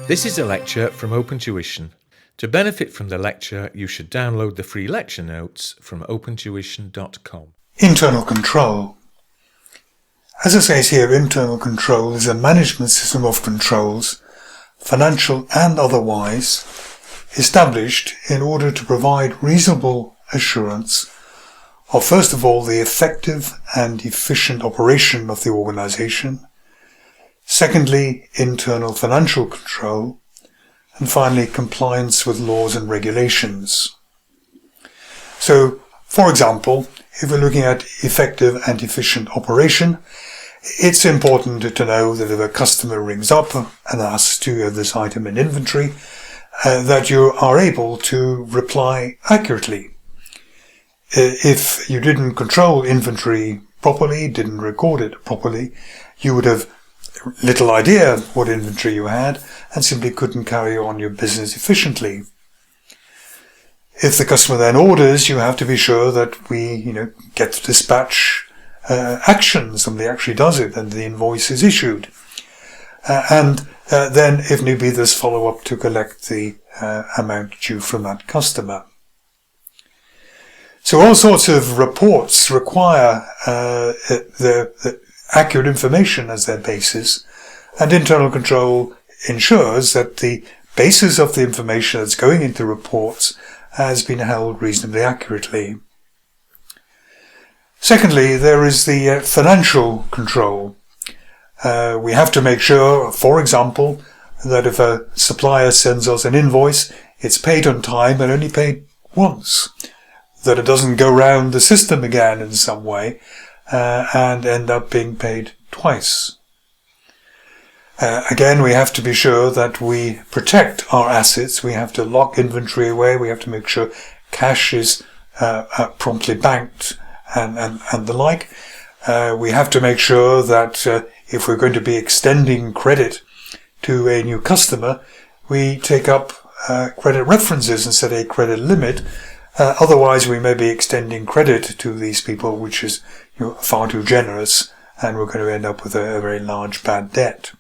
This is a lecture from OpenTuition. To benefit from the lecture, you should download the free lecture notes from opentuition.com. Internal control. As it says here, internal control is a management system of controls, financial and otherwise, established in order to provide reasonable assurance of, first of all, the effective and efficient operation of the organization, secondly, internal financial control, and finally, compliance with laws and regulations. So, for example, if we're looking at effective and efficient operation, it's important to know that if a customer rings up and asks, do you have this item in inventory, that you are able to reply accurately. If you didn't control inventory properly, didn't record it properly, you would have little idea what inventory you had and simply couldn't carry on your business efficiently. If the customer then orders, you have to be sure that we, get the dispatch action. Somebody actually does it and the invoice is issued. And then, if need be, there's follow-up to collect the amount due from that customer. So all sorts of reports require the accurate information as their basis, and internal control ensures that the basis of the information that's going into reports has been held reasonably accurately. Secondly, there is the financial control. We have to make sure, for example, that if a supplier sends us an invoice, it's paid on time and only paid once. That it doesn't go round the system again in some way and end up being paid twice. Again, we have to be sure that we protect our assets. We have to lock inventory away. We have to make sure cash is promptly banked and the like. We have to make sure that if we're going to be extending credit to a new customer, we take up credit references and set a credit limit. Otherwise, we may be extending credit to these people, which is far too generous, and we're going to end up with a very large bad debt.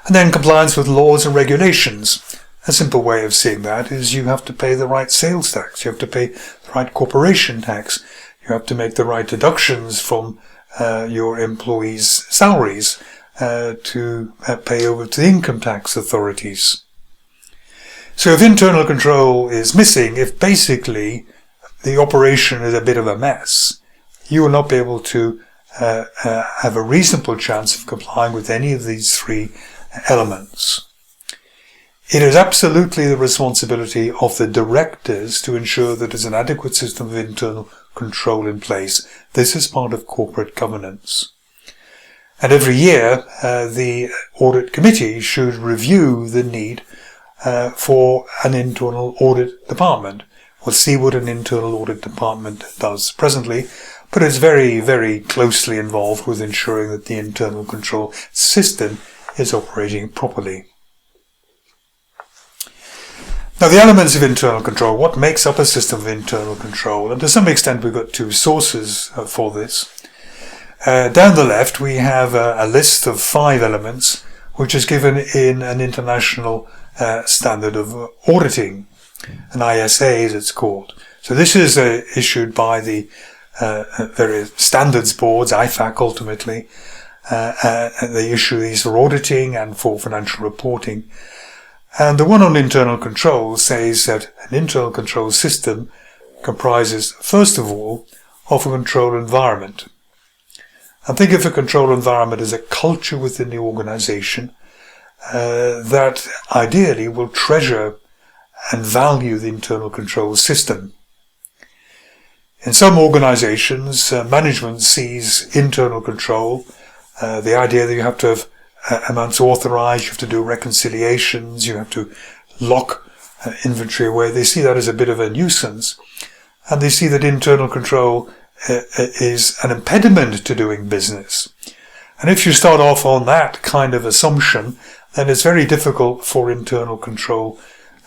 And then compliance with laws and regulations. A simple way of seeing that is you have to pay the right sales tax, you have to pay the right corporation tax, you have to make the right deductions from your employees' salaries to pay over to the income tax authorities. So if internal control is missing, if basically the operation is a bit of a mess, you will not be able to have a reasonable chance of complying with any of these three elements. It is absolutely the responsibility of the directors to ensure that there's an adequate system of internal control in place. This is part of corporate governance. And every year, the audit committee should review the need for an internal audit department. We'll see what an internal audit department does presently, but it's very, very closely involved with ensuring that the internal control system is operating properly. Now, the elements of internal control, what makes up a system of internal control? And to some extent, we've got two sources for this. Down the left, we have a list of 5 elements, which is given in an international standard of auditing, an ISA as it's called. So this is issued by the various standards boards, IFAC ultimately. They issue these for auditing and for financial reporting. And the one on internal control says that an internal control system comprises, first of all, of a control environment. And think of a control environment as a culture within the organization that ideally will treasure and value the internal control system. In some organizations, management sees internal control, the idea that you have to have amounts authorized, you have to do reconciliations, you have to lock inventory away. They see that as a bit of a nuisance, and they see that internal control is an impediment to doing business. And if you start off on that kind of assumption, then it's very difficult for internal control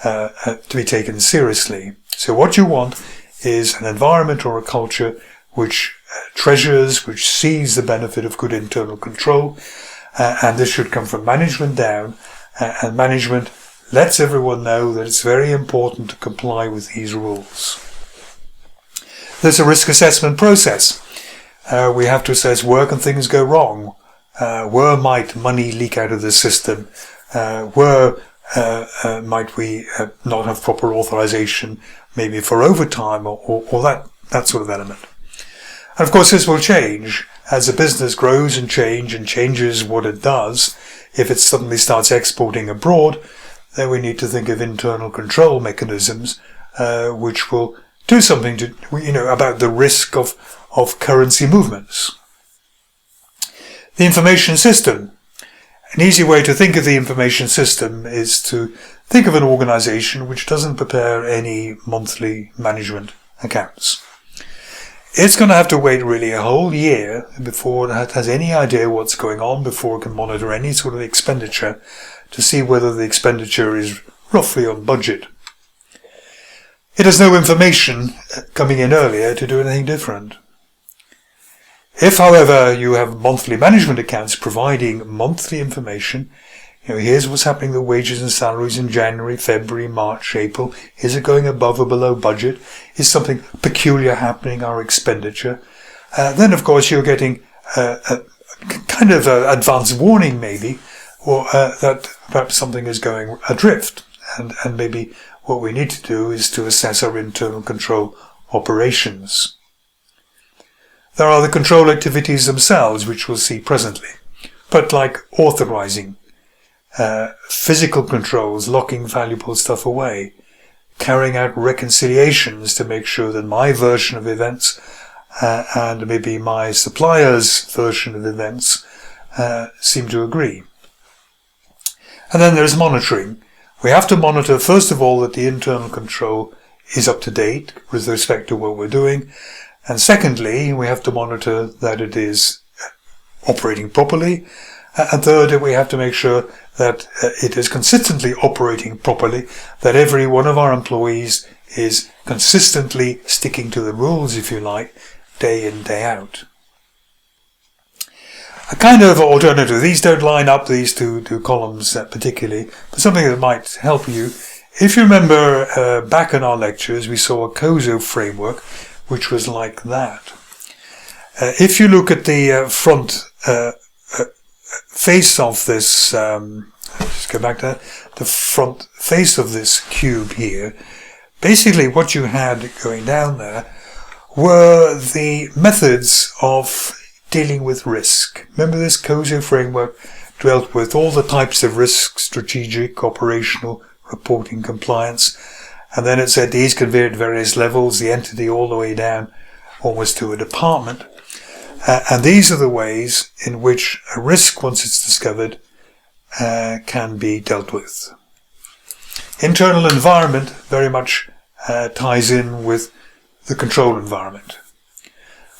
to be taken seriously. So what you want is an environment or a culture which treasures, which sees the benefit of good internal control, and this should come from management down, and management lets everyone know that it's very important to comply with these rules. There's a risk assessment process. We have to assess where can things go wrong, where might money leak out of the system, where might we not have proper authorization, maybe for overtime or that sort of element. And of course this will change as the business grows and changes what it does. If it suddenly starts exporting abroad, then we need to think of internal control mechanisms which will do something to, about the risk of currency movements. The information system. An easy way to think of the information system is to think of an organization which doesn't prepare any monthly management accounts. It's going to have to wait really a whole year before it has any idea what's going on, before it can monitor any sort of expenditure to see whether the expenditure is roughly on budget. It has no information coming in earlier to do anything different. If, however, you have monthly management accounts providing monthly information, here's what's happening to wages and salaries in January, February, March, April. Is it going above or below budget? Is something peculiar happening, our expenditure? Then, of course, you're getting a kind of advance warning, maybe, or that perhaps something is going adrift. And maybe what we need to do is to assess our internal control operations. There are the control activities themselves, which we'll see presently, but like authorizing, physical controls, locking valuable stuff away, carrying out reconciliations to make sure that my version of events and maybe my supplier's version of events seem to agree. And then there's monitoring. We have to monitor, first of all, that the internal control is up to date with respect to what we're doing. And secondly, we have to monitor that it is operating properly. And third, we have to make sure that it is consistently operating properly, that every one of our employees is consistently sticking to the rules, if you like, day in, day out. A kind of alternative, these don't line up, these two columns particularly, but something that might help you. If you remember back in our lectures, we saw a COSO framework, which was like that. If you look at the front face of this, just go back to that, the front face of this cube here, basically what you had going down there were the methods of dealing with risk. Remember, this COSO framework dealt with all the types of risk: strategic, operational, reporting, compliance. And then it said these can vary at various levels, the entity all the way down almost to a department. And these are the ways in which a risk, once it's discovered, can be dealt with. Internal environment very much ties in with the control environment.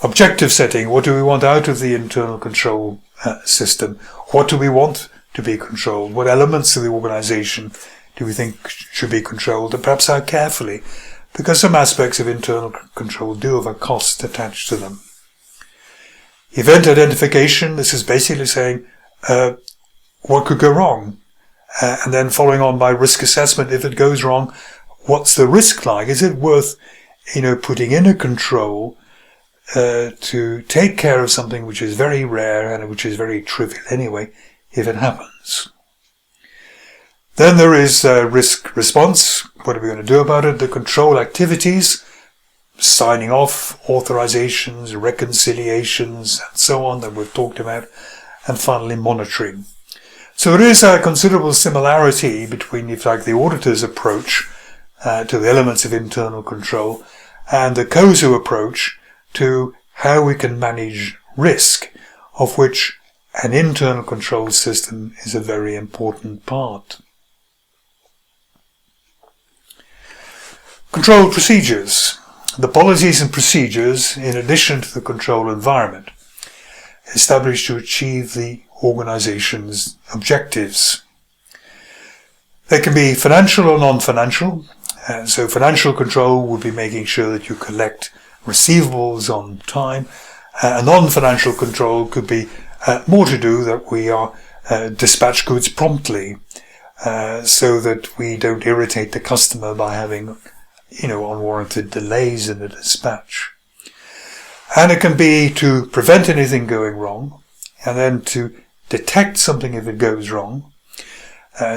Objective setting, what do we want out of the internal control system? What do we want to be controlled? What elements of the organization do we think should be controlled, and perhaps how carefully? Because some aspects of internal control do have a cost attached to them. Event identification, this is basically saying what could go wrong, and then following on by risk assessment. If it goes wrong, what's the risk like? Is it worth putting in a control to take care of something which is very rare and which is very trivial anyway if it happens? Then there is risk response. What are we going to do about it? The control activities, signing off, authorizations, reconciliations, and so on that we've talked about. And finally, monitoring. So there is a considerable similarity between, if you like, the auditor's approach to the elements of internal control and the COSO approach to how we can manage risk, of which an internal control system is a very important part. Control procedures. The policies and procedures, in addition to the control environment, established to achieve the organization's objectives. They can be financial or non-financial. So financial control would be making sure that you collect receivables on time. Non-financial control could be more to do that we are dispatch goods promptly. so that we don't irritate the customer by having, unwarranted delays in the dispatch. And it can be to prevent anything going wrong, and then to detect something if it goes wrong.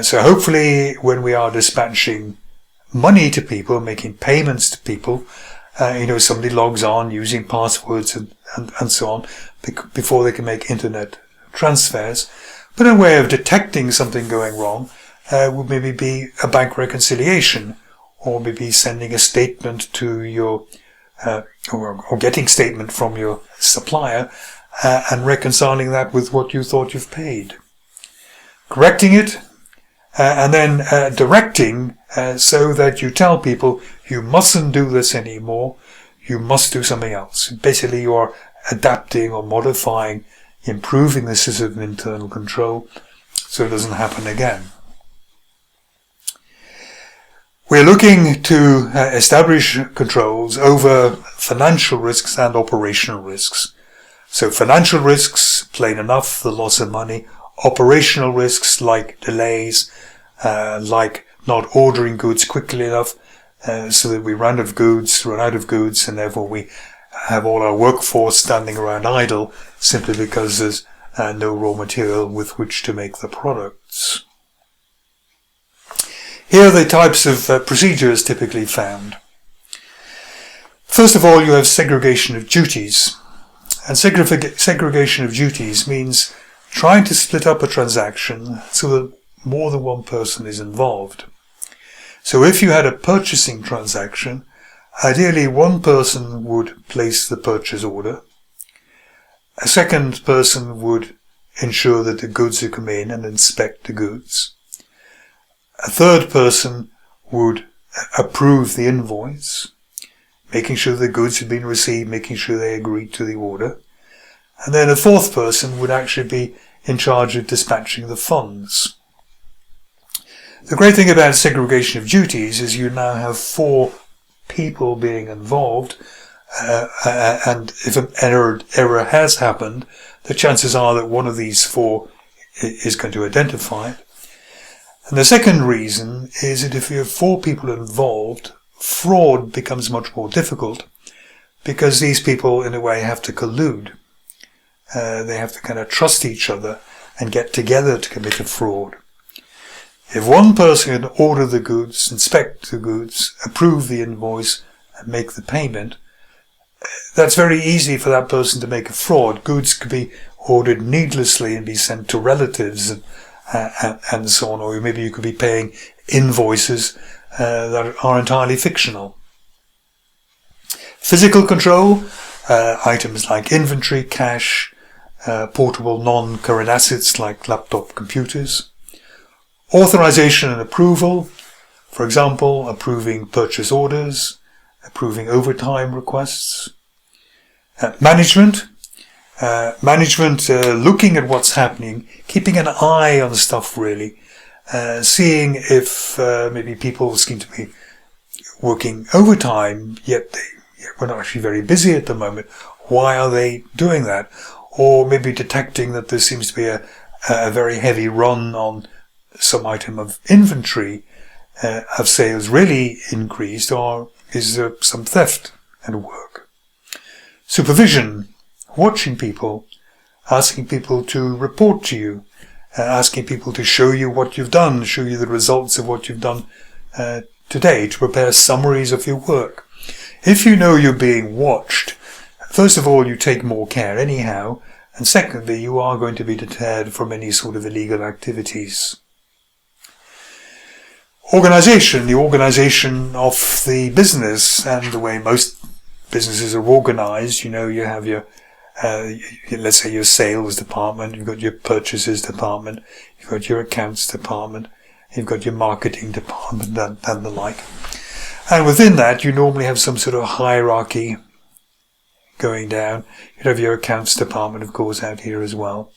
So hopefully when we are dispatching money to people, making payments to people, somebody logs on using passwords and so on before they can make internet transfers. But a way of detecting something going wrong would maybe be a bank reconciliation, or maybe sending a statement to your or getting statement from your supplier and reconciling that with what you thought you've paid. Correcting it, and then directing so that you tell people you mustn't do this anymore, you must do something else. Basically you are adapting or modifying, improving the system of internal control so it doesn't happen again. We're looking to establish controls over financial risks and operational risks. So financial risks, plain enough, the loss of money. Operational risks like delays, like not ordering goods quickly enough, so that we run out of goods, and therefore we have all our workforce standing around idle simply because there's no raw material with which to make the products. Here are the types of procedures typically found. First of all, you have segregation of duties. And segregation of duties means trying to split up a transaction so that more than one person is involved. So if you had a purchasing transaction, ideally one person would place the purchase order. A second person would ensure that the goods have come in and inspect the goods. A third person would approve the invoice, making sure the goods had been received, making sure they agreed to the order. And then a fourth person would actually be in charge of dispatching the funds. The great thing about segregation of duties is you now have 4 people being involved, and if an error has happened, the chances are that one of these 4 is going to identify it. And the second reason is that if you have 4 people involved, fraud becomes much more difficult, because these people in a way have to collude. They have to kind of trust each other and get together to commit a fraud. If one person can order the goods, inspect the goods, approve the invoice and make the payment, that's very easy for that person to make a fraud. Goods could be ordered needlessly and be sent to relatives and so on, or maybe you could be paying invoices that are entirely fictional. Physical control, items like inventory, cash, portable non-current assets like laptop computers. Authorization and approval, for example, approving purchase orders, approving overtime requests. Management, looking at what's happening, keeping an eye on stuff really, seeing if maybe people seem to be working overtime, yet we're not actually very busy at the moment. Why are they doing that? Or maybe detecting that there seems to be a very heavy run on some item of inventory. Have sales really increased, or is there some theft at work? Supervision, watching people, asking people to report to you, asking people to show you what you've done, show you the results of what you've done today, to prepare summaries of your work. If you know you're being watched, first of all, you take more care anyhow, and secondly, you are going to be deterred from any sort of illegal activities. Organisation, the organisation of the business, and the way most businesses are organised. You have your, let's say your sales department, you've got your purchases department, you've got your accounts department, you've got your marketing department and the like. And within that, you normally have some sort of hierarchy going down. You'd have your accounts department, of course, out here as well.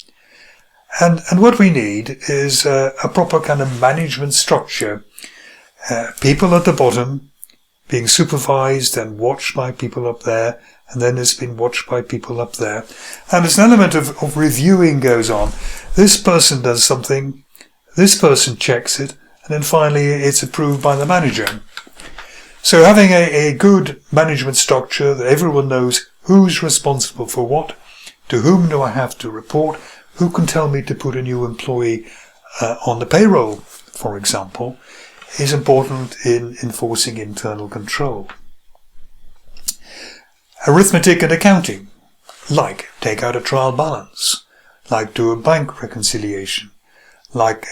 And what we need is a proper kind of management structure. People at the bottom being supervised and watched by people up there, and then it's been watched by people up there. And there's an element of reviewing goes on. This person does something, this person checks it, then finally it's approved by the manager. So having a good management structure that everyone knows who's responsible for what, to whom do I have to report, who can tell me to put a new employee on the payroll, for example, is important in enforcing internal control. Arithmetic and accounting, like take out a trial balance, like do a bank reconciliation, like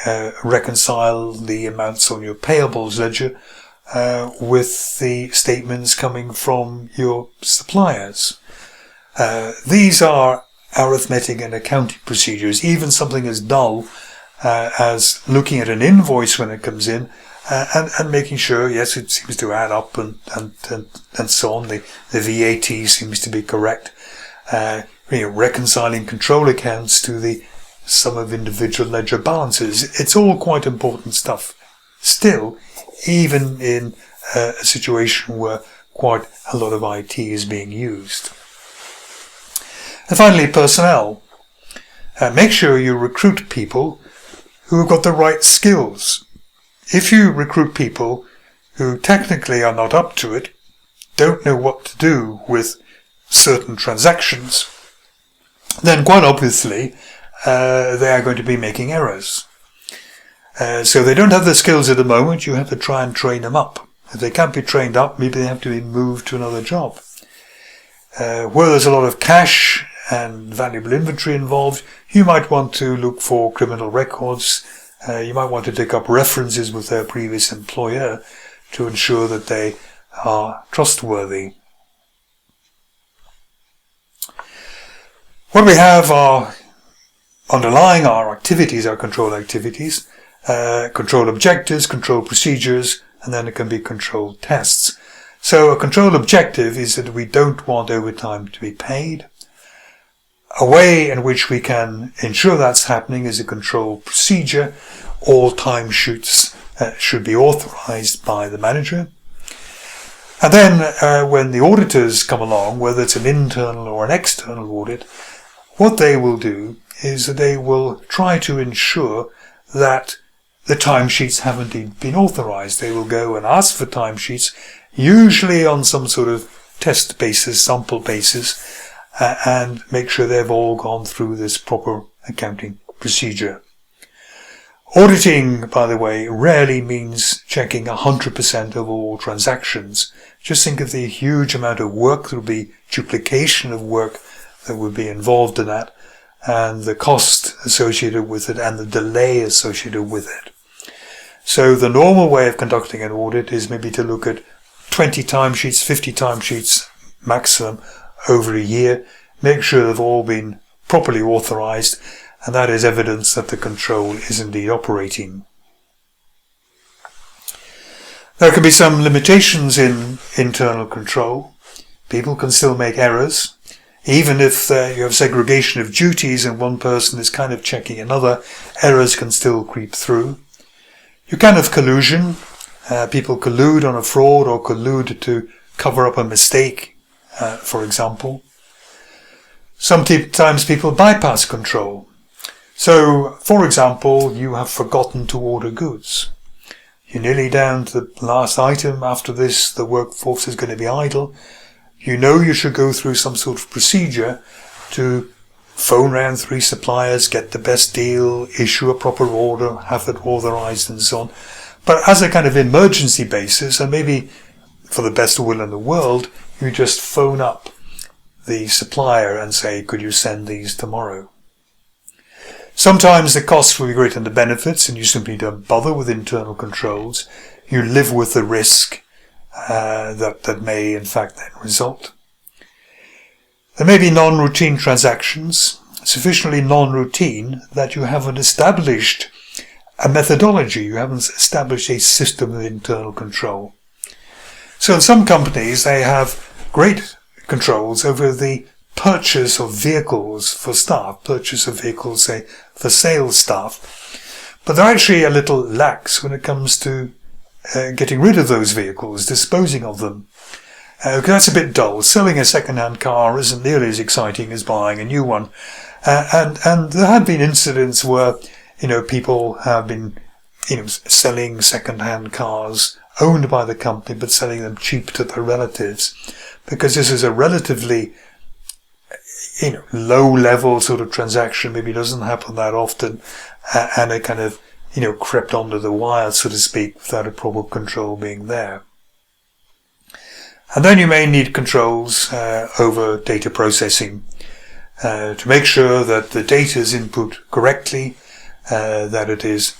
reconcile the amounts on your payables ledger with the statements coming from your suppliers. These are arithmetic and accounting procedures, even something as dull as looking at an invoice when it comes in and making sure, yes, it seems to add up and so on. The VAT seems to be correct. Reconciling control accounts to the sum of individual ledger balances. It's all quite important stuff. Still, even in a situation where quite a lot of IT is being used. And finally, personnel. Make sure you recruit people who have got the right skills. If you recruit people who technically are not up to it, don't know what to do with certain transactions, then quite obviously they are going to be making errors. So they don't have the skills at the moment, you have to try and train them up. If they can't be trained up, maybe they have to be moved to another job. Where there's a lot of cash and valuable inventory involved, you might want to look for criminal records. You might want to take up references with their previous employer to ensure that they are trustworthy. What we have are underlying our activities, our control activities, control objectives, control procedures, and then it can be control tests. So a control objective is that we don't want overtime to be paid. A way in which we can ensure that's happening is a control procedure. All timesheets should be authorized by the manager. And then when the auditors come along, whether it's an internal or an external audit, what they will do is that they will try to ensure that the timesheets haven't been authorized. They will go and ask for timesheets, usually on some sort of test basis, sample basis, and make sure they've all gone through this proper accounting procedure. Auditing, by the way, rarely means checking 100% of all transactions. Just think of the huge amount of work. There will be duplication of work that would be involved in that, and the cost associated with it and the delay associated with it. So the normal way of conducting an audit is maybe to look at 20 timesheets, 50 timesheets maximum over a year, make sure they've all been properly authorized, and that is evidence that the control is indeed operating. There can be some limitations in internal control. People can still make errors. Even if you have segregation of duties and one person is kind of checking another, errors can still creep through. You can have collusion. People collude on a fraud or collude to cover up a mistake, for example. Sometimes people bypass control. So, for example, you have forgotten to order goods. You're nearly down to the last item. After this, the workforce is going to be idle. You know you should go through some sort of procedure to phone round 3 suppliers, get the best deal, issue a proper order, have it authorized and so on. But as a kind of emergency basis, and maybe for the best will in the world, you just phone up the supplier and say, could you send these tomorrow? Sometimes the costs will be greater than the benefits and you simply don't bother with internal controls. You live with the risk that may in fact then result. There may be non-routine transactions, sufficiently non-routine that you haven't established a methodology, you haven't established a system of internal control. So in some companies they have great controls over the purchase of vehicles for staff, purchase of vehicles, say, for sales staff, but they're actually a little lax when it comes to getting rid of those vehicles, disposing of them. That's a bit dull. Selling a second-hand car isn't nearly as exciting as buying a new one. And there have been incidents where, people have been selling second-hand cars owned by the company, but selling them cheap to their relatives, because this is a relatively low-level sort of transaction. Maybe doesn't happen that often, and it kind of crept under the wire, so to speak, without a proper control being there. And then you may need controls over data processing to make sure that the data is input correctly, that it is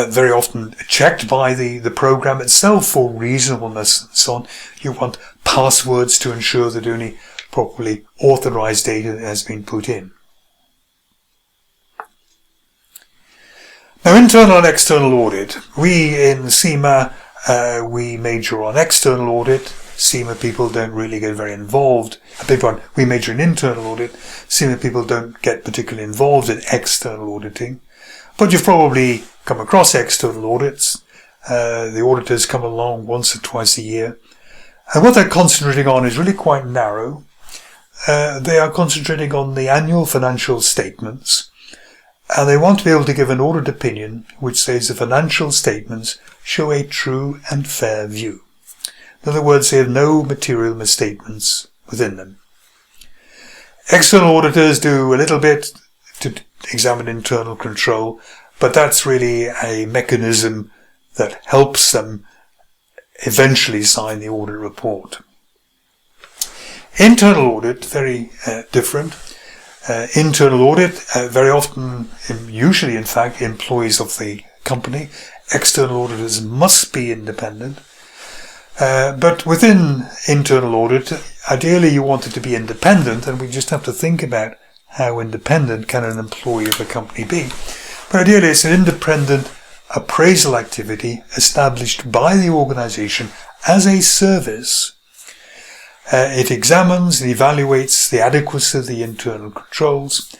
very often checked by the program itself for reasonableness and so on. You want passwords to ensure that only properly authorized data has been put in. Now, internal and external audit. We in CIMA, we major on external audit. CIMA people don't really get very involved. We major in internal audit. CIMA people don't get particularly involved in external auditing. But you've probably come across external audits. The auditors come along once or twice a year. And what they're concentrating on is really quite narrow. They are concentrating on the annual financial statements. And they want to be able to give an audit opinion which says the financial statements show a true and fair view. In other words, they have no material misstatements within them. External auditors do a little bit to examine internal control, but that's really a mechanism that helps them eventually sign the audit report. Internal audit, very different. Internal audit, very often, usually in fact, employees of the company. External auditors must be independent. But within internal audit, ideally you want it to be independent, and we just have to think about how independent can an employee of a company be. But ideally it's an independent appraisal activity established by the organization as a service. It examines and evaluates the adequacy of the internal controls,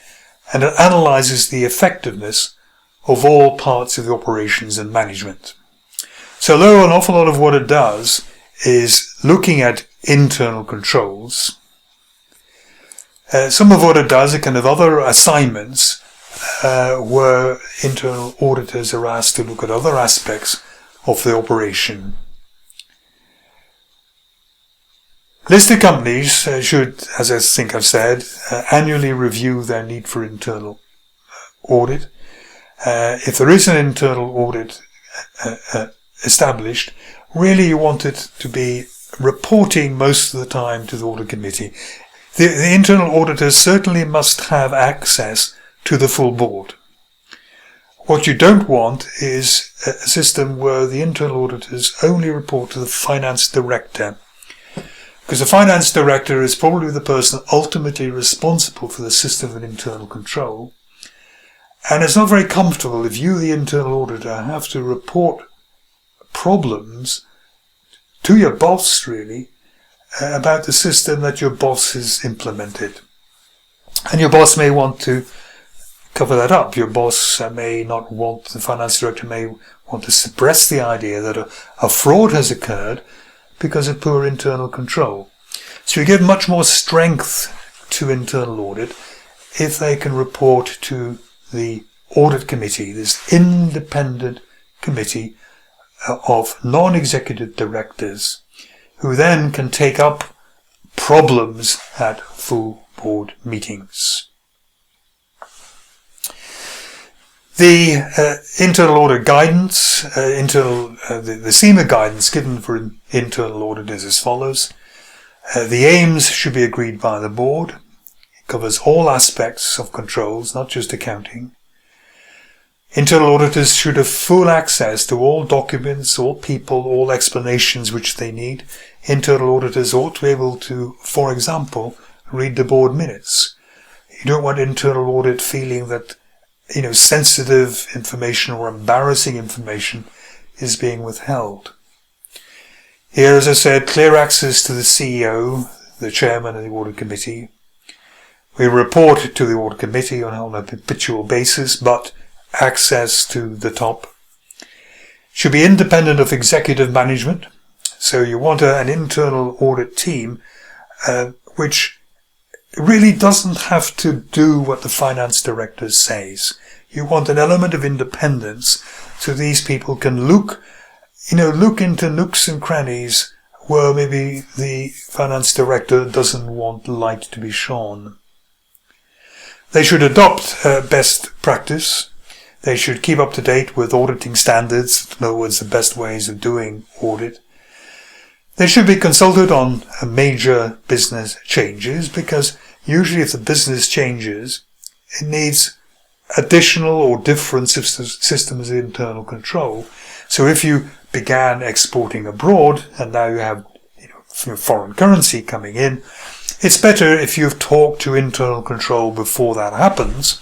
and it analyzes the effectiveness of all parts of the operations and management. So although an awful lot of what it does is looking at internal controls, some of what it does are kind of other assignments where internal auditors are asked to look at other aspects of the operation. Listed companies should, as I think I've said, annually review their need for internal audit. If there is an internal audit established, really you want it to be reporting most of the time to the audit committee. The internal auditors certainly must have access to the full board. What you don't want is a system where the internal auditors only report to the finance director, because the finance director is probably the person ultimately responsible for the system of internal control. And it's not very comfortable if you, the internal auditor, have to report problems to your boss, really, about the system that your boss has implemented. And your boss may want to cover that up. Your boss may not want, the finance director may want to suppress the idea that a fraud has occurred because of poor internal control. So you give much more strength to internal audit if they can report to the audit committee, this independent committee of non-executive directors, who then can take up problems at full board meetings. The internal audit guidance, the CIMA guidance given for internal audit is as follows. The aims should be agreed by the board. It covers all aspects of controls, not just accounting. Internal auditors should have full access to all documents, all people, all explanations which they need. Internal auditors ought to be able to, for example, read the board minutes. You don't want internal audit feeling that, sensitive information or embarrassing information is being withheld. Here, as I said, clear access to the CEO, the chairman of the audit committee. We report to the audit committee on a habitual basis, but access to the top. Should be independent of executive management. So you want an internal audit team which really doesn't have to do what the finance director says. You want an element of independence so these people can look into nooks and crannies where maybe the finance director doesn't want light to be shone. They should adopt best practice. They should keep up to date with auditing standards to know what's the best ways of doing audit. They should be consulted on major business changes, because usually if the business changes, it needs additional or different systems of internal control. So if you began exporting abroad and now you have foreign currency coming in, it's better if you've talked to internal control before that happens,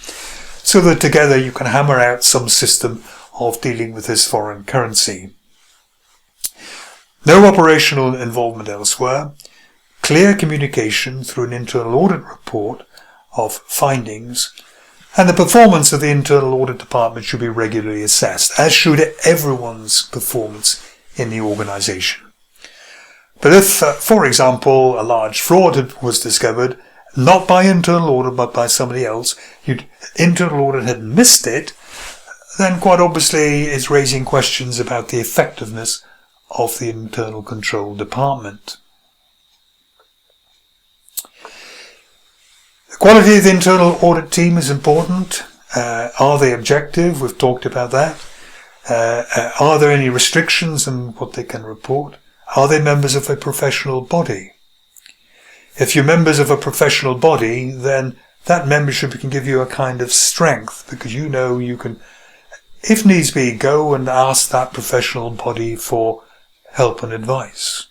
so that together you can hammer out some system of dealing with this foreign currency. No operational involvement elsewhere. Clear communication through an internal audit report of findings, and the performance of the internal audit department should be regularly assessed, as should everyone's performance in the organisation. But if, for example, a large fraud was discovered, not by internal audit but by somebody else, internal audit had missed it, then quite obviously it's raising questions about the effectiveness of the internal control department. The quality of the internal audit team is important. Are they objective? We've talked about that. Are there any restrictions on what they can report? Are they members of a professional body? If you're members of a professional body, then that membership can give you a kind of strength, because you can, if needs be, go and ask that professional body for help and advice.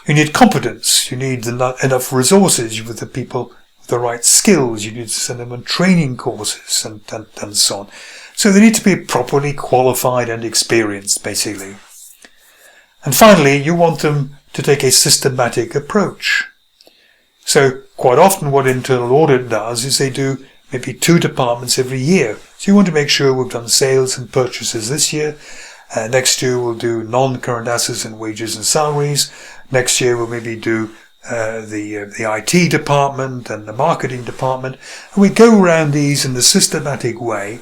You need competence. You need enough resources with the people with the right skills. You need to send them on training courses and so on. So they need to be properly qualified and experienced, basically. And finally, you want them to take a systematic approach. So quite often what internal audit does is they do maybe 2 departments every year. So you want to make sure we've done sales and purchases this year. Next year we'll do non-current assets and wages and salaries. Next year we'll maybe do the IT department and the marketing department. And we go around these in a systematic way.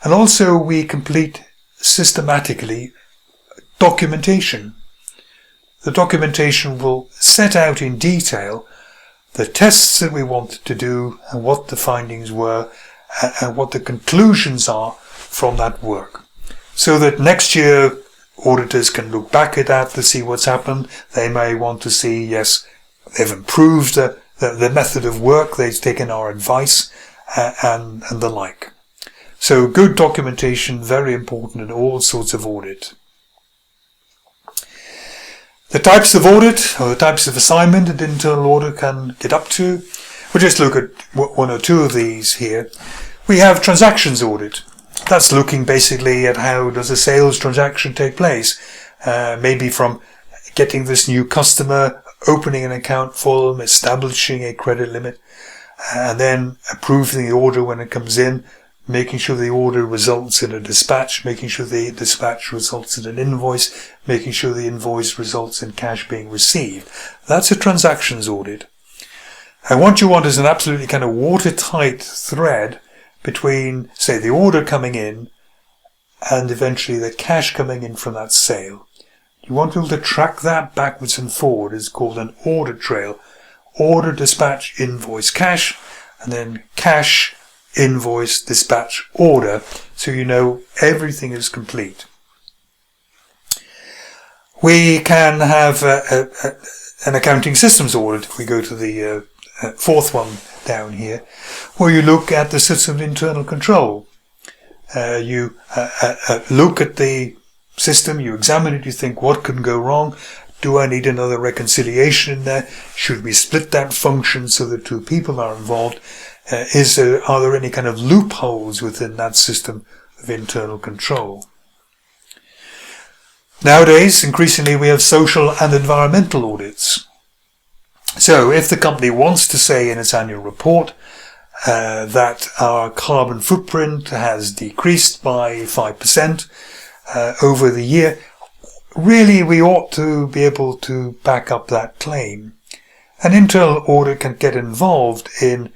And also we complete systematically documentation. The documentation will set out in detail the tests that we want to do and what the findings were and what the conclusions are from that work. So that next year auditors can look back at that to see what's happened. They may want to see, yes, they've improved the method of work, they've taken our advice and the like. So good documentation, very important in all sorts of audit. The types of audit, or the types of assignment that internal audit can get up to. We'll just look at 1 or 2 of these here. We have transactions audit. That's looking basically at how does a sales transaction take place. Maybe from getting this new customer, opening an account for them, establishing a credit limit, and then approving the order when it comes in, making sure the order results in a dispatch, making sure the dispatch results in an invoice, making sure the invoice results in cash being received. That's a transactions audit. And what you want is an absolutely kind of watertight thread between, say, the order coming in and eventually the cash coming in from that sale. You want to be able to track that backwards and forward. It's called an order trail. Order, dispatch, invoice, cash, and then cash, invoice, dispatch, order, so you know everything is complete. We can have an accounting systems audit. If we go to the 4th one down here, where you look at the system of internal control. You look at the system, you examine it, you think, what can go wrong? Do I need another reconciliation in there? Should we split that function so that 2 people are involved? Are there any kind of loopholes within that system of internal control? Nowadays, increasingly, we have social and environmental audits. So, if the company wants to say in its annual report that our carbon footprint has decreased by 5% over the year, really we ought to be able to back up that claim. An internal audit can get involved in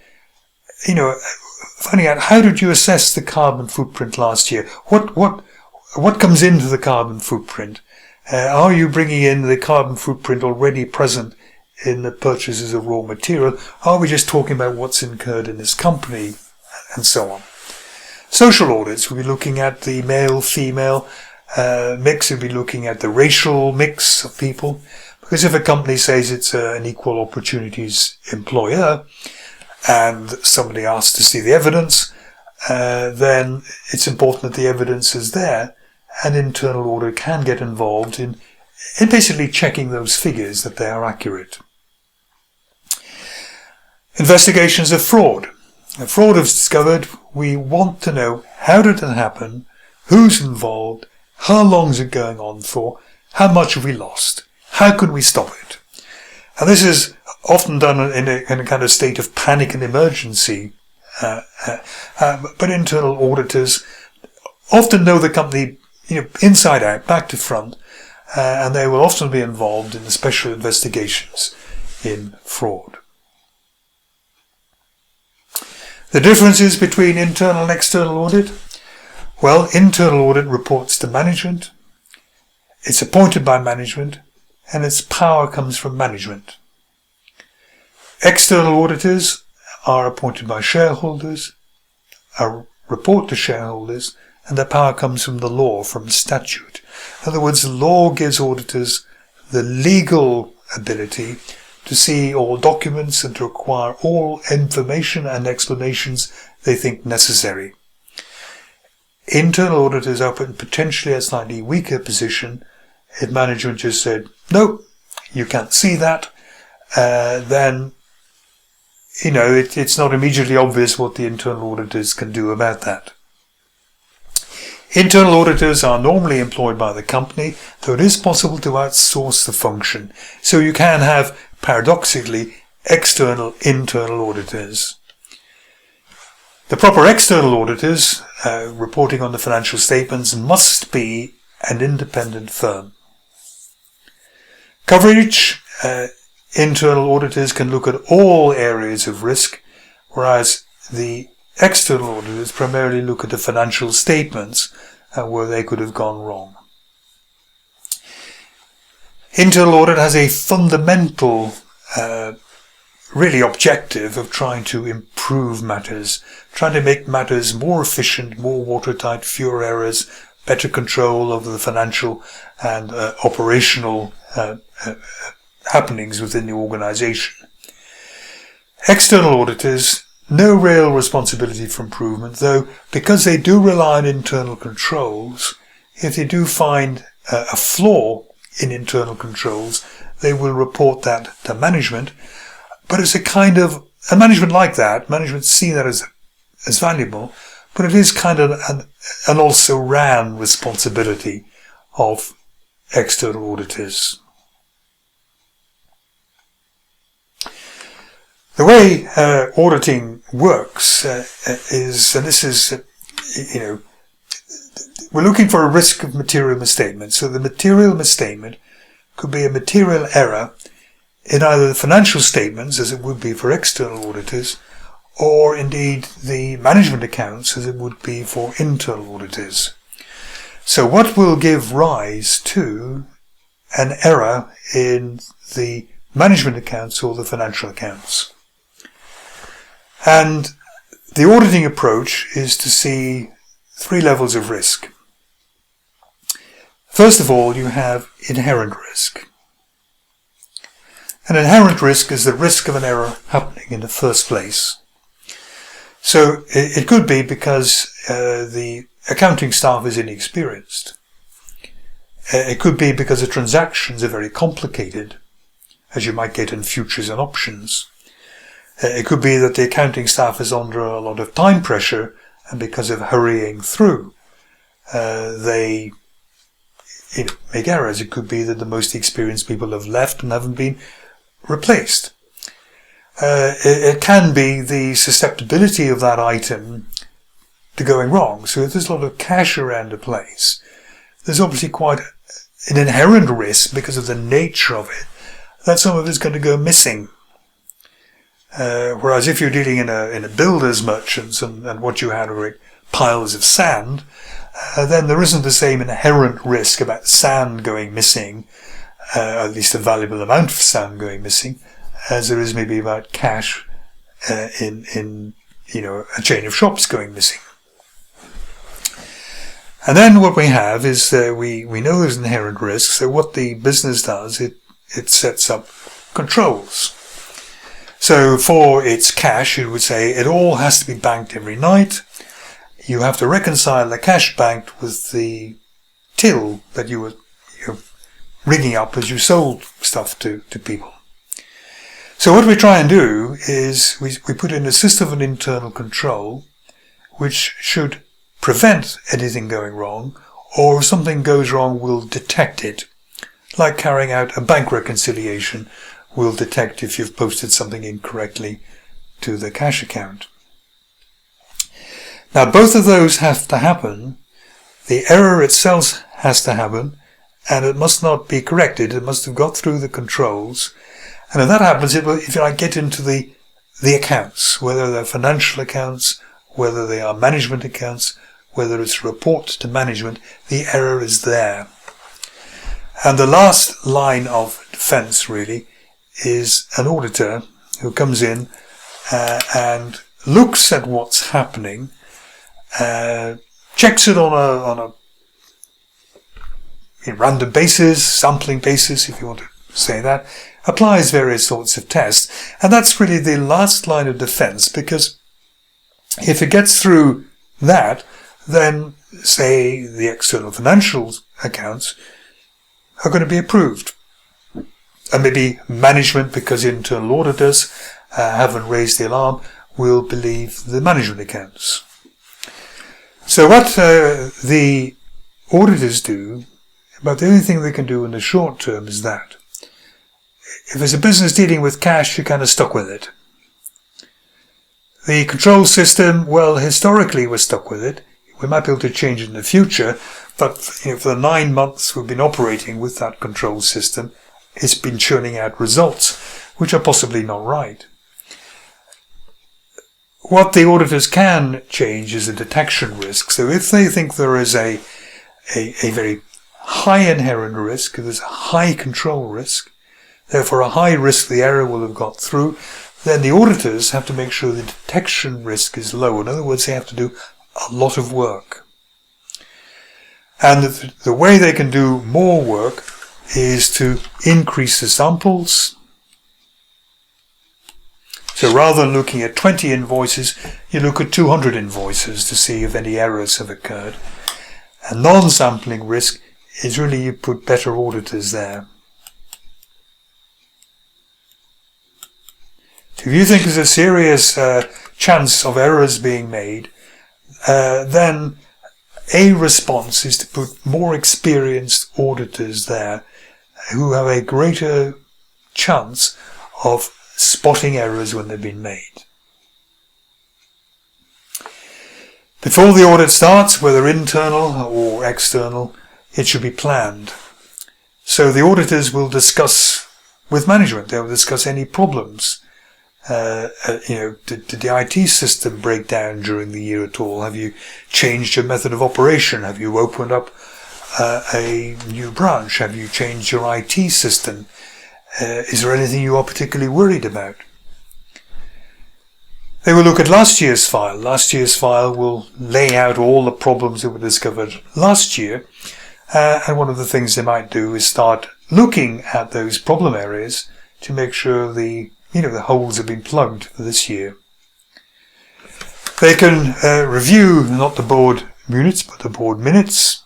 finding out how did you assess the carbon footprint last year? What comes into the carbon footprint? Are you bringing in the carbon footprint already present in the purchases of raw material? Are we just talking about what's incurred in this company, and so on? Social audits will be looking at the male-female mix. We'll be looking at the racial mix of people, because if a company says it's an equal opportunities employer, and somebody asks to see the evidence, then it's important that the evidence is there, and internal audit can get involved in basically checking those figures that they are accurate. Investigations of fraud. If fraud is discovered, we want to know how did it happen, who's involved, how long is it going on for, how much have we lost, how can we stop it? And this is often done in a kind of state of panic and emergency, but internal auditors often know the company, inside out, back to front, and they will often be involved in the special investigations in fraud. The differences between internal and external audit? Well, internal audit reports to management, it's appointed by management, and its power comes from management. External auditors are appointed by shareholders, report to shareholders, and their power comes from the law, from statute. In other words, the law gives auditors the legal ability to see all documents and to acquire all information and explanations they think necessary. Internal auditors are put in potentially a slightly weaker position. If management just said, no, you can't see that, then it's not immediately obvious what the internal auditors can do about that. Internal auditors are normally employed by the company, though it is possible to outsource the function. So you can have, paradoxically, external internal auditors. The proper external auditors reporting on the financial statements must be an independent firm. Coverage. Internal auditors can look at all areas of risk, whereas the external auditors primarily look at the financial statements where they could have gone wrong. Internal audit has a fundamental, really objective of trying to improve matters, trying to make matters more efficient, more watertight, fewer errors, better control over the financial and operational happenings within the organization. External auditors, no real responsibility for improvement, though because they do rely on internal controls, if they do find a flaw in internal controls, they will report that to management. But it's a kind of, a management like that, management see that as valuable, but it is kind of an also ran responsibility of external auditors. The way auditing works is, and this is, we're looking for a risk of material misstatement. So the material misstatement could be a material error in either the financial statements, as it would be for external auditors, or indeed the management accounts, as it would be for internal auditors. So what will give rise to an error in the management accounts or the financial accounts? And the auditing approach is to see three levels of risk. First of all, you have inherent risk. An inherent risk is the risk of an error happening in the first place. So it could be because the accounting staff is inexperienced. It could be because the transactions are very complicated, as you might get in futures and options. It could be that the accounting staff is under a lot of time pressure, and because of hurrying through, they make errors. It could be that the most experienced people have left and haven't been replaced. It can be the susceptibility of that item to going wrong. So if there's a lot of cash around a place, there's obviously quite an inherent risk because of the nature of it that some of it's going to go missing. Whereas if you're dealing in a builder's merchants and what you had were piles of sand, then there isn't the same inherent risk about sand going missing, at least a valuable amount of sand going missing, as there is maybe about cash in a chain of shops going missing. And then what we have is we know there's inherent risk. So what the business does, it sets up controls. So for its cash, it would say it all has to be banked every night. You have to reconcile the cash banked with the till that you were rigging up as you sold stuff to people. So what we try and do is we put in a system of internal control which should prevent anything going wrong, or if something goes wrong, we'll detect it. Like carrying out a bank reconciliation, we'll detect if you've posted something incorrectly to the cash account. Now both of those have to happen. The error itself has to happen, and it must not be corrected. It must have got through the controls. And if that happens, it will, if you like, get into the accounts, whether they're financial accounts, whether they are management accounts, whether it's report to management, the error is there. And the last line of defense really is an auditor who comes in and looks at what's happening, checks it on a random basis, sampling basis, if you want to say that, applies various sorts of tests. And that's really the last line of defense, because if it gets through that, then, say, the external financial accounts are going to be approved. And maybe management, because internal auditors haven't raised the alarm, will believe the management accounts. So what the auditors do, about the only thing they can do in the short term is that. If there's a business dealing with cash, you're kind of stuck with it. The control system, well, historically we're stuck with it. We might be able to change it in the future, but for the 9 months we've been operating with that control system, it's been churning out results which are possibly not right. What the auditors can change is the detection risk. So if they think there is a very high inherent risk, there's a high control risk, therefore a high risk the error will have got through, then the auditors have to make sure the detection risk is low. In other words, they have to do a lot of work. And the way they can do more work is to increase the samples. So rather than looking at 20 invoices, you look at 200 invoices to see if any errors have occurred. And non-sampling risk is really you put better auditors there. So if you think there's a serious chance of errors being made, then a response is to put more experienced auditors there who have a greater chance of spotting errors when they've been made. Before the audit starts, whether internal or external, it should be planned. So the auditors will discuss with management, they'll discuss any problems. Did the IT system break down during the year at all? Have you changed your method of operation? Have you opened up a new branch? Have you changed your IT system? Is there anything you are particularly worried about? They will look at last year's file. Last year's file will lay out all the problems that were discovered last year. And one of the things they might do is start looking at those problem areas to make sure the holes have been plugged for this year. They can review not the board units, but the board minutes.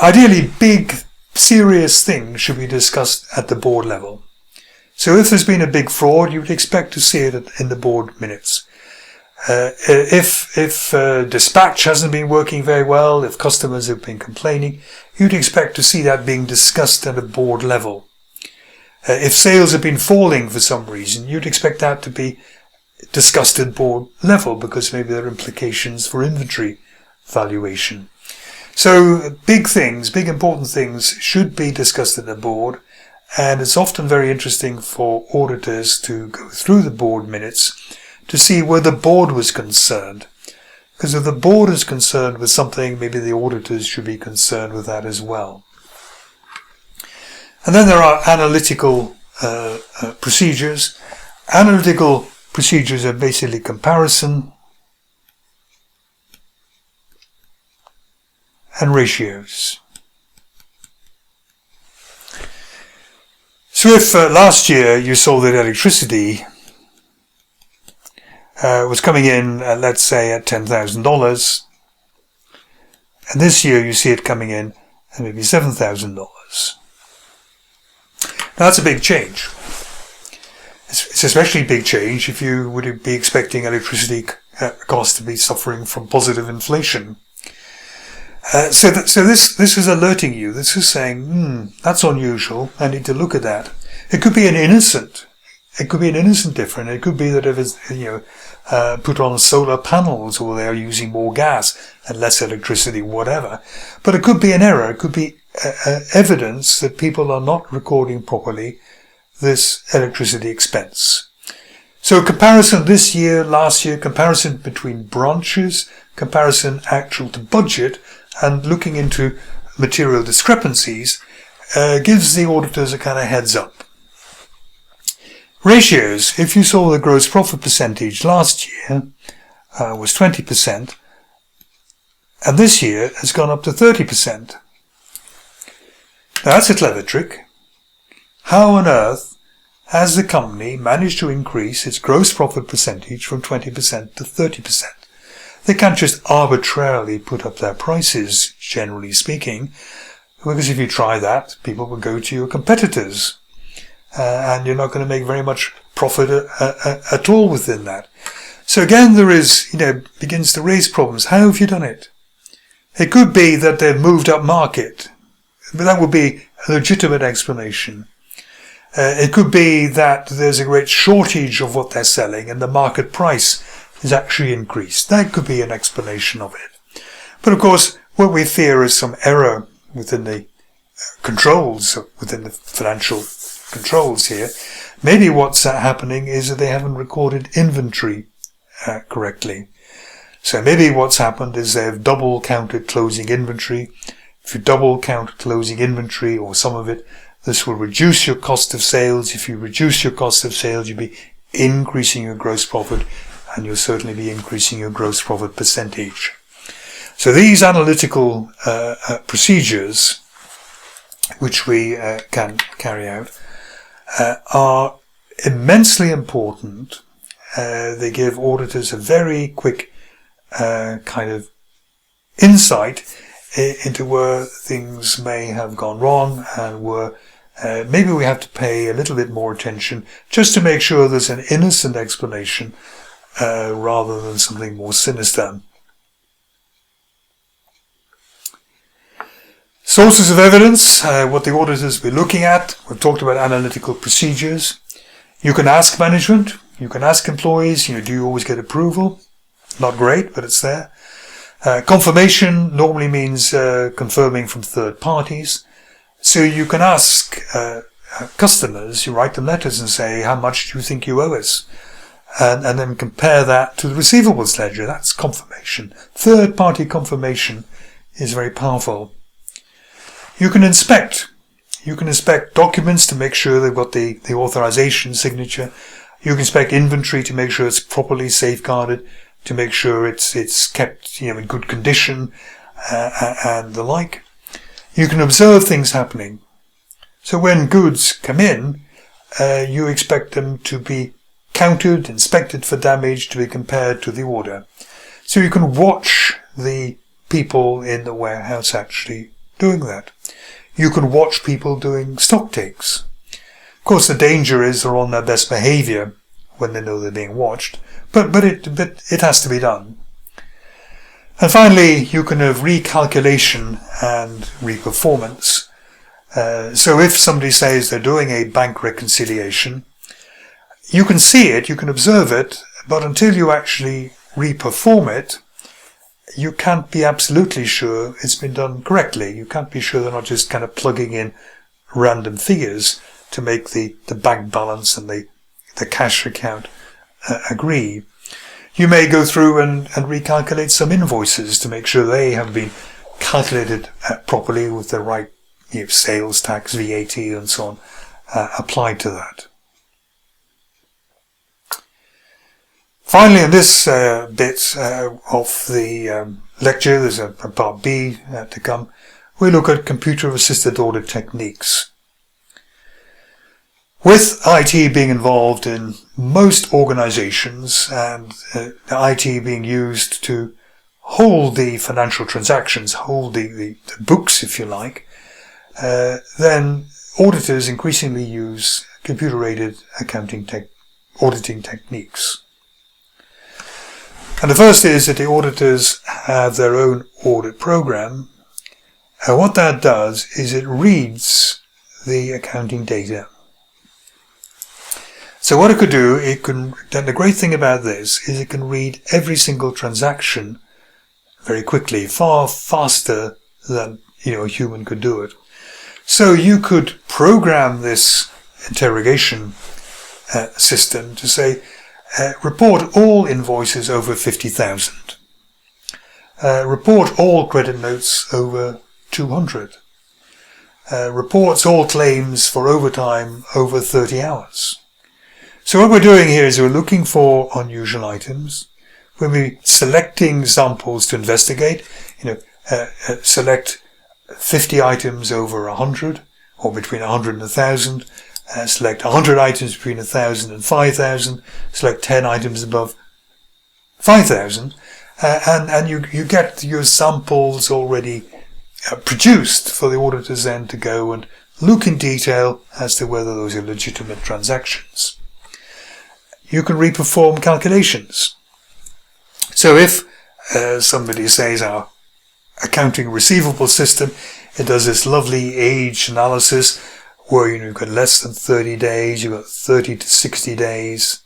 Ideally, big, serious things should be discussed at the board level. So if there's been a big fraud, you would expect to see it in the board minutes. If dispatch hasn't been working very well, if customers have been complaining, you'd expect to see that being discussed at a board level. If sales have been falling for some reason, you'd expect that to be discussed at board level because maybe there are implications for inventory valuation. So big things, big important things should be discussed at the board, And it's often very interesting for auditors to go through the board minutes to see where the board was concerned. Because if the board is concerned with something, maybe the auditors should be concerned with that as well. And then there are analytical procedures. Analytical procedures are basically comparison and ratios. So if last year you saw that electricity was coming in, let's say, at $10,000, and this year you see it coming in at maybe $7,000. Now that's a big change. It's especially a big change if you would be expecting electricity costs to be suffering from positive inflation. So this is alerting you. This is saying, that's unusual. I need to look at that. It could be an innocent difference. It could be that if it's, put on solar panels or they're using more gas and less electricity, whatever. But it could be an error. It could be evidence that people are not recording properly this electricity expense. So comparison this year, last year, comparison between branches, comparison actual to budget, and looking into material discrepancies gives the auditors a kind of heads up. Ratios. If you saw the gross profit percentage last year was 20%, and this year has gone up to 30%. Now that's a clever trick. How on earth has the company managed to increase its gross profit percentage from 20% to 30%? They can't just arbitrarily put up their prices, generally speaking, because if you try that, people will go to your competitors, and you're not going to make very much profit at all within that. So again, there is, begins to raise problems. How have you done it? It could be that they've moved up market, but that would be a legitimate explanation. It could be that there's a great shortage of what they're selling and the market price is actually increased. That could be an explanation of it. But of course, what we fear is some error within the controls, within the financial controls here. Maybe what's happening is that they haven't recorded inventory correctly. So maybe what's happened is they've double counted closing inventory. If you double count closing inventory or some of it, this will reduce your cost of sales. If you reduce your cost of sales, you'll be increasing your gross profit, and you'll certainly be increasing your gross profit percentage. So these analytical procedures, which we can carry out, are immensely important. They give auditors a very quick kind of insight into where things may have gone wrong and where maybe we have to pay a little bit more attention just to make sure there's an innocent explanation rather than something more sinister. Sources of evidence, what the auditors will be looking at. We've talked about analytical procedures. You can ask management, you can ask employees, do you always get approval? Not great, but it's there. Confirmation normally means confirming from third parties. So you can ask customers, you write them letters and say, how much do you think you owe us? And then compare that to the receivables ledger. That's confirmation. Third party confirmation is very powerful. You can inspect documents to make sure they've got the authorization signature. You can inspect inventory to make sure it's properly safeguarded, to make sure it's kept in good condition, and the like. You can observe things happening. So when goods come in, you expect them to be counted, inspected for damage, to be compared to the order. So you can watch the people in the warehouse actually doing that. You can watch people doing stock takes. Of course, the danger is they're on their best behavior when they know they're being watched, but it has to be done. And finally, you can have recalculation and reperformance. So if somebody says they're doing a bank reconciliation, you can see it, you can observe it, but until you actually reperform it, you can't be absolutely sure it's been done correctly. You can't be sure they're not just kind of plugging in random figures. to make the bank balance and the cash account agree. You may go through and recalculate some invoices to make sure they have been calculated properly with the right sales tax, VAT and so on applied to that. Finally, in this bit of the lecture, there's a part B to come, we look at computer-assisted audit techniques. With IT being involved in most organizations and IT being used to hold the financial transactions, hold the books, if you like, then auditors increasingly use computer-aided auditing techniques. And the first is that the auditors have their own audit program. And what that does is it reads the accounting data. So what it could do, and the great thing about this is it can read every single transaction very quickly, far faster than a human could do it. So you could program this interrogation system to say, report all invoices over 50,000. Report all credit notes over 200. Reports all claims for overtime over 30 hours. So what we're doing here is we're looking for unusual items. When we're selecting samples to investigate, select 50 items over 100, or between 100 and 1,000. Select 100 items between 1,000 and 5,000. Select 10 items above 5,000, and you get your samples already produced for the auditors then to go and look in detail as to whether those are legitimate transactions. You can reperform calculations. So if somebody says our accounting receivable system, it does this lovely age analysis where you've got less than 30 days, you've got 30 to 60 days,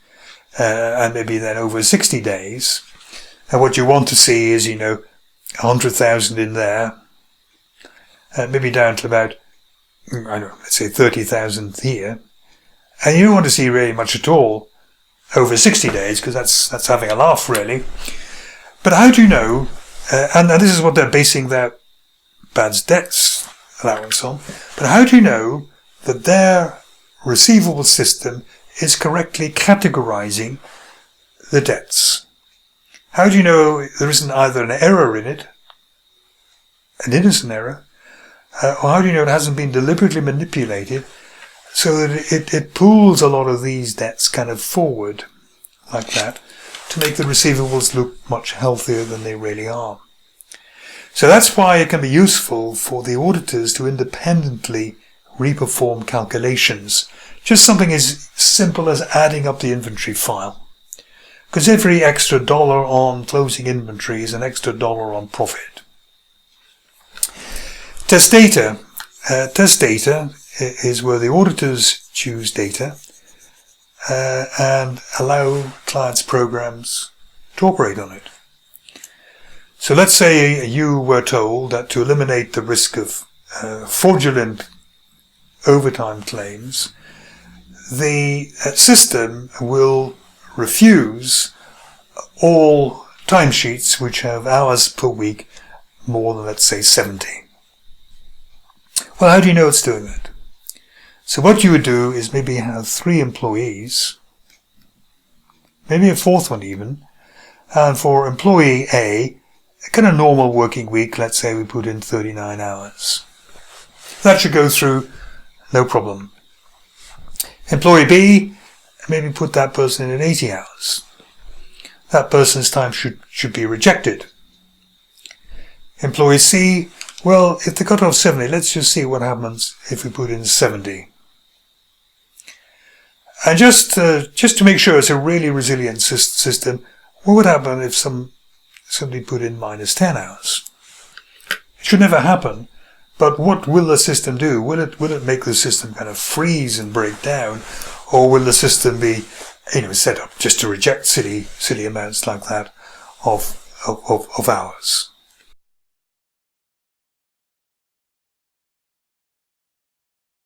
and maybe then over 60 days. And what you want to see is, 100,000 in there, maybe down to about, let's say 30,000 here. And you don't want to see really much at all over 60 days, because that's having a laugh, really. But how do you know, and this is what they're basing their bad debts allowance on, but how do you know that their receivable system is correctly categorizing the debts? How do you know there isn't either an error in it, an innocent error, or how do you know it hasn't been deliberately manipulated so that it pulls a lot of these debts kind of forward like that to make the receivables look much healthier than they really are? So that's why it can be useful for the auditors to independently reperform calculations. Just something as simple as adding up the inventory file. Because every extra dollar on closing inventory is an extra dollar on profit. Test data. Test data is where the auditors choose data and allow clients' programs to operate on it. So let's say you were told that to eliminate the risk of fraudulent overtime claims, the system will refuse all timesheets which have hours per week more than, let's say, 70. Well, how do you know it's doing that? So what you would do is maybe have 3 employees, maybe a 4th one even, and for employee A, a kind of normal working week, let's say we put in 39 hours. That should go through no problem. Employee B, maybe put that person in 80 hours. That person's time should be rejected. Employee C, well, if they got off 70, let's just see what happens if we put in 70. And just to make sure it's a really resilient system, what would happen if somebody put in minus 10 hours? It should never happen, but what will the system do? Will it make the system kind of freeze and break down, or will the system be set up just to reject silly amounts like that of hours?